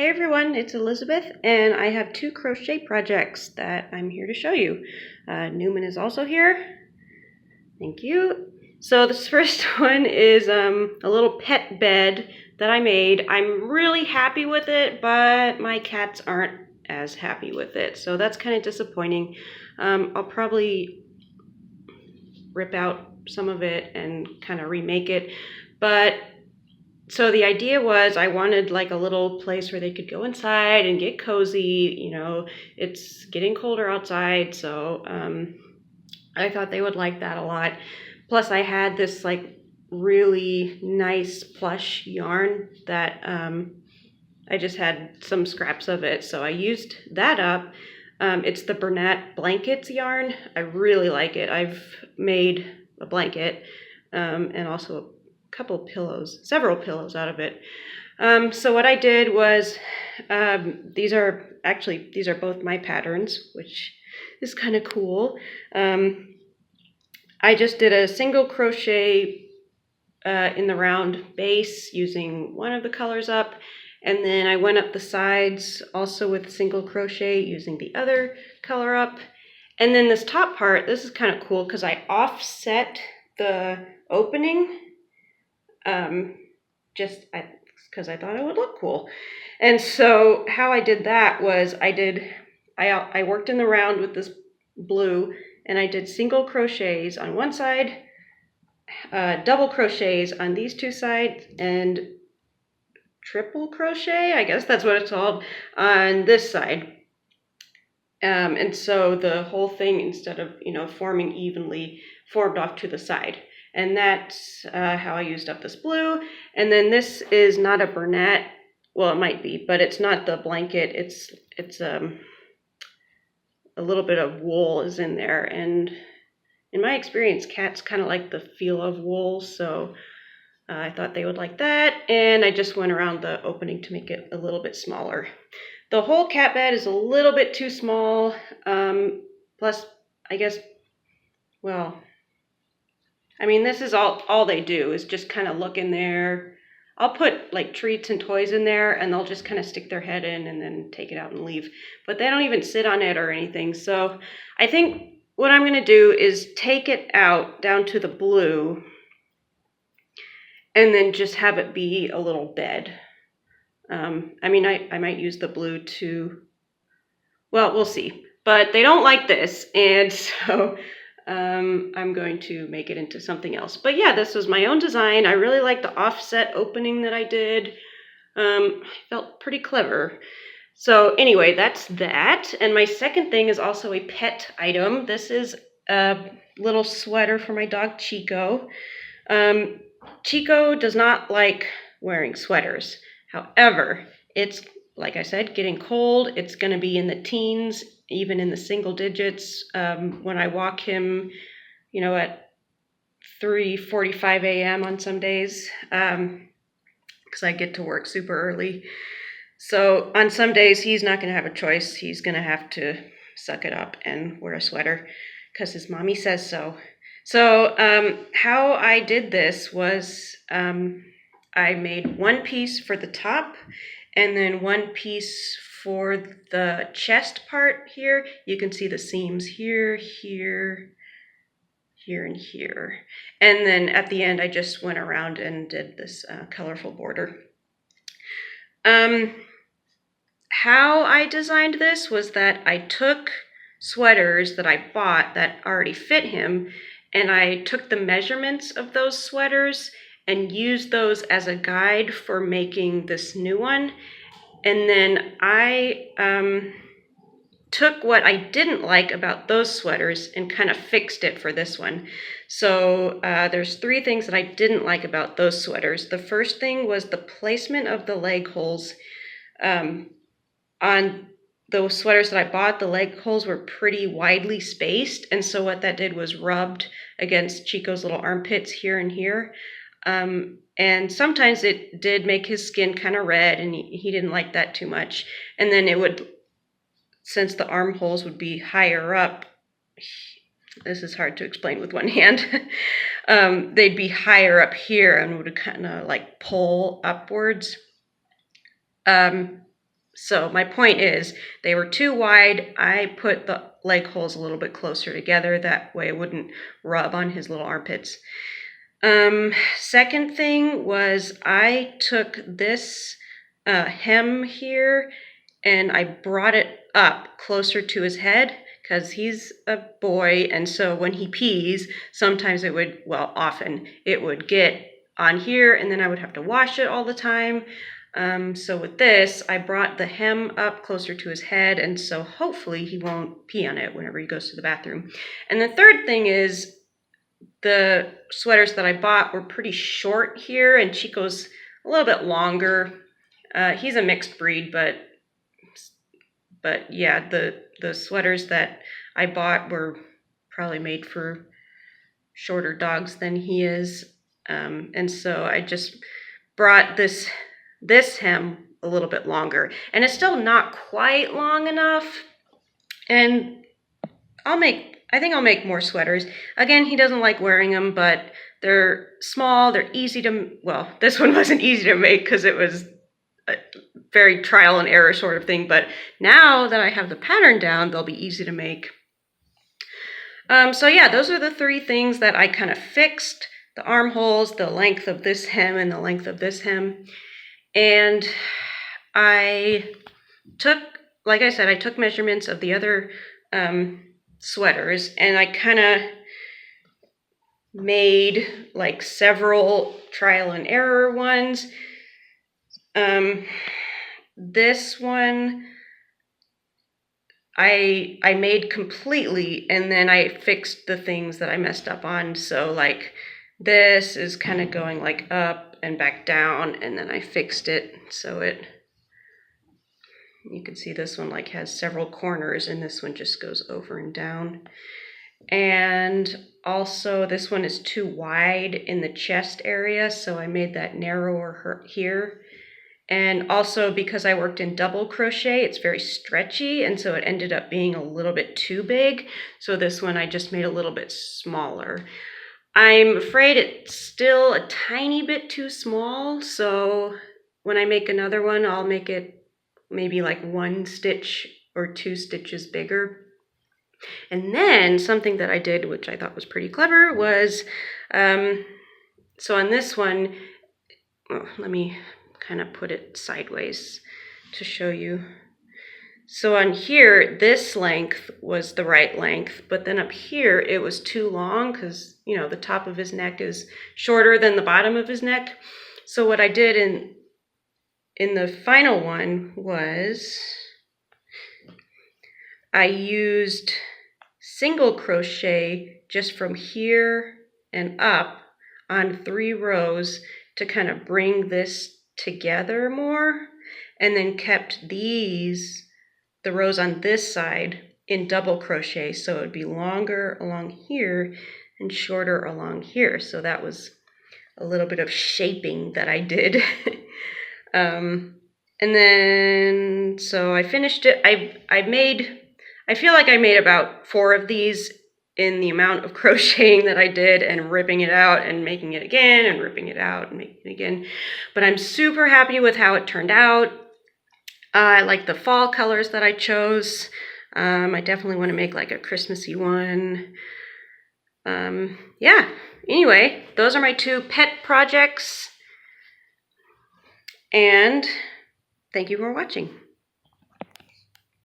Hey everyone, it's Elizabeth, and I have two crochet projects that I'm here to show you. Newman is also here. Thank you. So this first one is a little pet bed that I made. I'm really happy with it, but my cats aren't as happy with it, so that's kind of disappointing. I'll probably rip out some of it and kind of remake it, but so the idea was I wanted like a little place where they could go inside and get cozy. You know, it's getting colder outside, so I thought they would like that a lot. Plus I had this like really nice plush yarn that I just had some scraps of it, so I used that up. It's the Bernat Blankets yarn. I really like it. I've made a blanket and also couple pillows, several pillows out of it. So what I did was, these are both my patterns, which is kind of cool. I just did a single crochet in the round base using one of the colors up, and then I went up the sides also with single crochet using the other color up. And then this top part, this is kind of cool because I offset the opening just because I thought it would look cool. And so how I did that was I worked in the round with this blue, and I did single crochets on one side, double crochets on these two sides, and triple crochet, I guess that's what it's called, on this side. And so the whole thing, instead of forming evenly, formed off to the side. And that's how I used up this blue. And then this is not a Bernat. Well, it might be, but it's not the blanket. It's a little bit of wool is in there. And in my experience, cats kind of like the feel of wool. So I thought they would like that. And I just went around the opening to make it a little bit smaller. The whole cat bed is a little bit too small. Plus, I guess, well, I mean, this is all they do is just kind of look in there. I'll put like treats and toys in there, and they'll just kind of stick their head in and then take it out and leave. But they don't even sit on it or anything. So I think what I'm going to do is take it out down to the blue and then just have it be a little bed. I mean, I might use the blue to, well, we'll see. But they don't like this, and so I'm going to make it into something else. But yeah, this was my own design. I really like the offset opening that I did. I felt pretty clever. So anyway, that's that. And my second thing is also a pet item. This is a little sweater for my dog Chico. Chico does not like wearing sweaters. However, it's, like I said, getting cold. It's going to be in the teens, even in the single digits. When I walk him, at 3:45 a.m. on some days, because I get to work super early. So on some days, he's not going to have a choice. He's going to have to suck it up and wear a sweater because his mommy says so. So how I did this was I made one piece for the top and then one piece for the chest part here. You can see the seams here, here, here, and here. And then at the end, I just went around and did this colorful border. How I designed this was that I took sweaters that I bought that already fit him, and I took the measurements of those sweaters and used those as a guide for making this new one. And then I took what I didn't like about those sweaters and kind of fixed it for this one. So there's three things that I didn't like about those sweaters. The first thing was the placement of the leg holes. On those sweaters that I bought, the leg holes were pretty widely spaced. And so what that did was rubbed against Chico's little armpits here and here. And sometimes it did make his skin kind of red, and he didn't like that too much. And then it would, since the armholes would be higher up, this is hard to explain with one hand, they'd be higher up here and would kind of like pull upwards. So my point is, they were too wide. I put the leg holes a little bit closer together. That way it wouldn't rub on his little armpits. Second thing was I took this hem here and I brought it up closer to his head because he's a boy, and so when he pees, sometimes it would, well, often it would get on here, and then I would have to wash it all the time. So with this, I brought the hem up closer to his head, and so hopefully he won't pee on it whenever he goes to the bathroom. And the third thing is, the sweaters that I bought were pretty short here, and Chico's a little bit longer. He's a mixed breed, but yeah, the sweaters that I bought were probably made for shorter dogs than he is. And so I just brought this hem a little bit longer, and it's still not quite long enough. And I think I'll make more sweaters. Again, he doesn't like wearing them, but they're small, they're easy to, well, this one wasn't easy to make because it was a very trial and error sort of thing, but now that I have the pattern down, they'll be easy to make. So yeah, those are the three things that I kind of fixed: the armholes, the length of this hem, and the length of this hem. And I took, like I said, I took measurements of the other sweaters, and I kind of made like several trial and error ones. This one I made completely, and then I fixed the things that I messed up on. So like this is kind of going like up and back down, and then I fixed it so you can see this one like has several corners, and this one just goes over and down. And also this one is too wide in the chest area, so I made that narrower here. And also because I worked in double crochet, it's very stretchy, and so it ended up being a little bit too big. So this one I just made a little bit smaller. I'm afraid it's still a tiny bit too small, so when I make another one, I'll make it maybe like 1 stitch or 2 stitches bigger. And then something that I did, which I thought was pretty clever, was, so on this one, let me kind of put it sideways to show you. So on here, this length was the right length, but then up here it was too long because, you know, the top of his neck is shorter than the bottom of his neck. So what I did in the final one was I used single crochet just from here and up on 3 rows to kind of bring this together more, and then kept the rows on this side in double crochet, so it would be longer along here and shorter along here. So that was a little bit of shaping that I did. And then so I finished it. I feel like I made about 4 of these in the amount of crocheting that I did, and ripping it out and making it again and ripping it out and making it again. But I'm super happy with how it turned out. I like the fall colors that I chose. I definitely want to make like a Christmassy one. Yeah, anyway, those are my 2 pet projects. And thank you for watching.